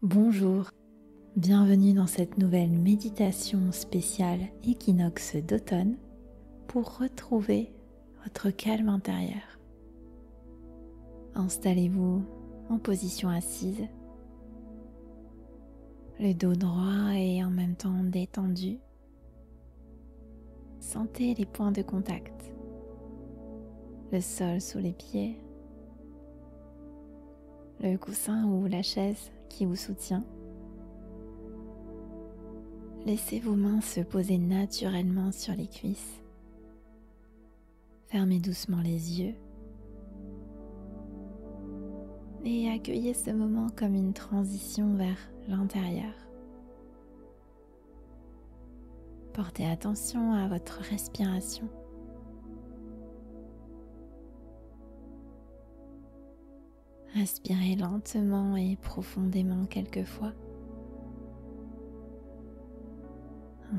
Bonjour, bienvenue dans cette nouvelle méditation spéciale équinoxe d'automne pour retrouver votre calme intérieur. Installez-vous en position assise, le dos droit et en même temps détendu. Sentez les points de contact, le sol sous les pieds, le coussin ou la chaise qui vous soutient. Laissez vos mains se poser naturellement sur les cuisses. Fermez doucement les yeux et accueillez ce moment comme une transition vers l'intérieur. Portez attention à votre respiration. Respirez lentement et profondément quelques fois.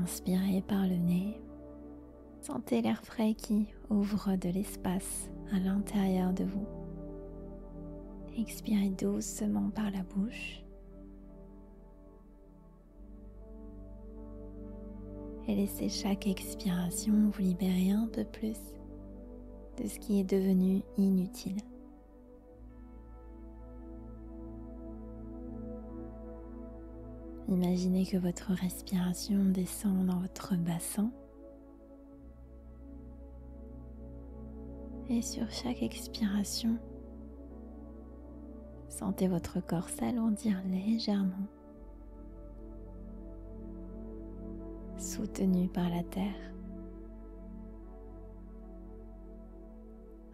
Inspirez par le nez. Sentez l'air frais qui ouvre de l'espace à l'intérieur de vous. Expirez doucement par la bouche. Et laissez chaque expiration vous libérer un peu plus de ce qui est devenu inutile. Imaginez que votre respiration descend dans votre bassin et sur chaque expiration, sentez votre corps s'alourdir légèrement, soutenu par la terre.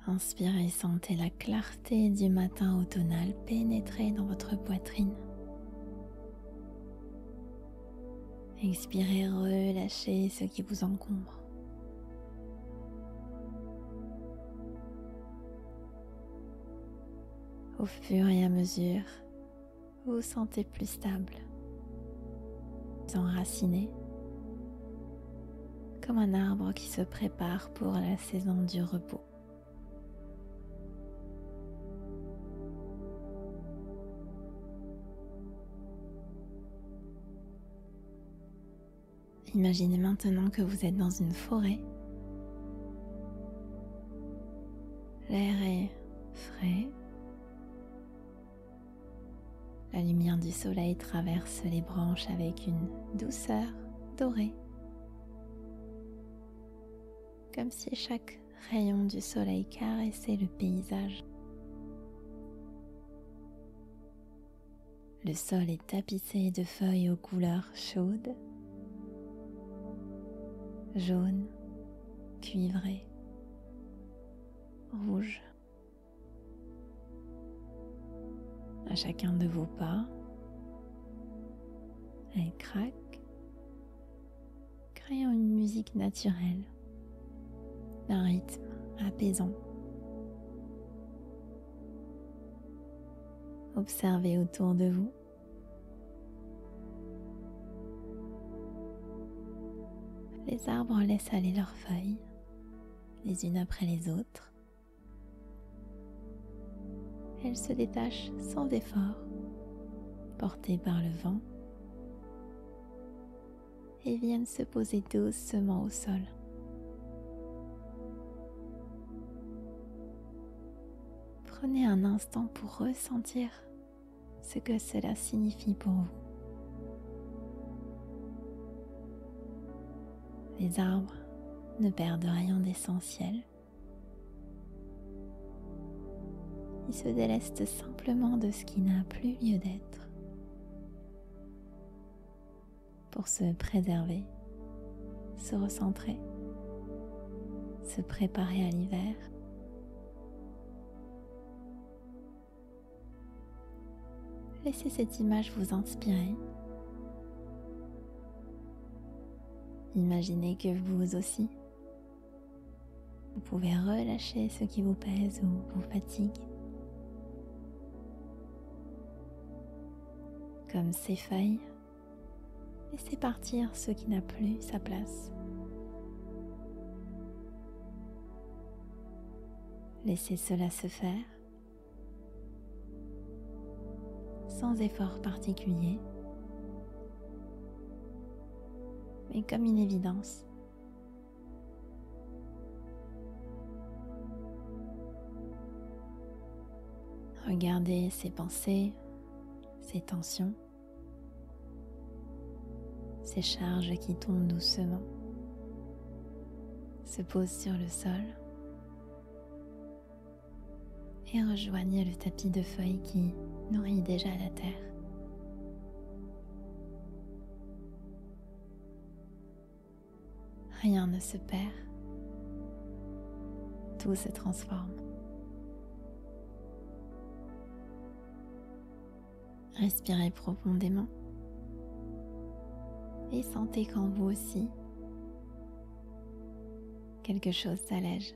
Inspirez, sentez la clarté du matin automnal pénétrer dans votre poitrine. Expirez, relâchez ce qui vous encombre. Au fur et à mesure, vous vous sentez plus stable, enraciné, comme un arbre qui se prépare pour la saison du repos. Imaginez maintenant que vous êtes dans une forêt. L'air est frais. La lumière du soleil traverse les branches avec une douceur dorée, comme si chaque rayon du soleil caressait le paysage. Le sol est tapissé de feuilles aux couleurs chaudes, jaune, cuivré, rouge. À chacun de vos pas, elles craquent, créant une musique naturelle, d'un rythme apaisant. Observez autour de vous. Les arbres laissent aller leurs feuilles, les unes après les autres. Elles se détachent sans effort, portées par le vent, et viennent se poser doucement au sol. Prenez un instant pour ressentir ce que cela signifie pour vous. Les arbres ne perdent rien d'essentiel. Ils se délestent simplement de ce qui n'a plus lieu d'être pour se préserver, se recentrer, se préparer à l'hiver. Laissez cette image vous inspirer. Imaginez que vous aussi, vous pouvez relâcher ce qui vous pèse ou vous fatigue. Comme ces feuilles, laissez partir ce qui n'a plus sa place. Laissez cela se faire sans effort particulier, mais comme une évidence. Regardez ces pensées, ces tensions, ces charges qui tombent doucement, se posent sur le sol et rejoignent le tapis de feuilles qui nourrit déjà la terre. Rien ne se perd, tout se transforme. Respirez profondément et sentez qu'en vous aussi, quelque chose s'allège.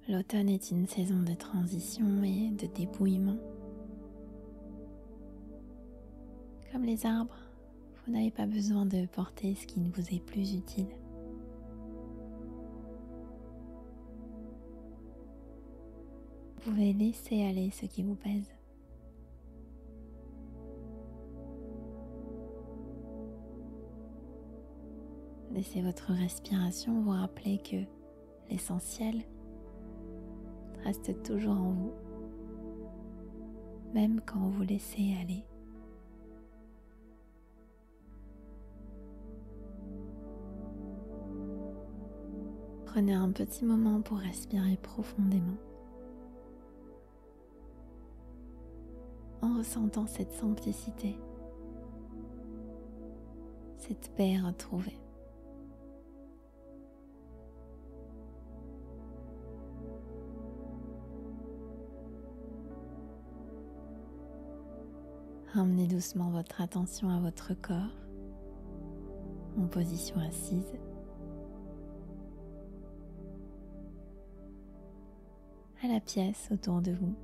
L'automne est une saison de transition et de dépouillement. Comme les arbres, vous n'avez pas besoin de porter ce qui ne vous est plus utile. Vous pouvez laisser aller ce qui vous pèse. Laissez votre respiration vous rappeler que l'essentiel reste toujours en vous, même quand vous laissez aller. Prenez un petit moment pour respirer profondément, en ressentant cette simplicité, cette paix retrouvée. Ramenez doucement votre attention à votre corps, en position assise. À la pièce autour de vous.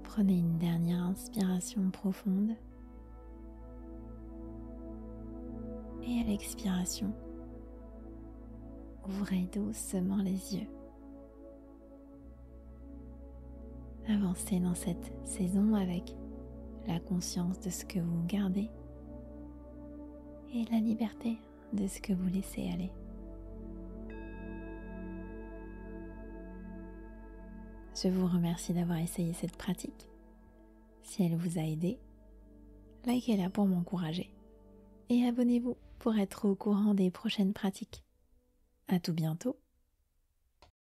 Prenez une dernière inspiration profonde et à l'expiration, ouvrez doucement les yeux. Avancez dans cette saison avec la conscience de ce que vous gardez et la liberté de ce que vous laissez aller. Je vous remercie d'avoir essayé cette pratique. Si elle vous a aidé, likez-la pour m'encourager et abonnez-vous pour être au courant des prochaines pratiques. À tout bientôt.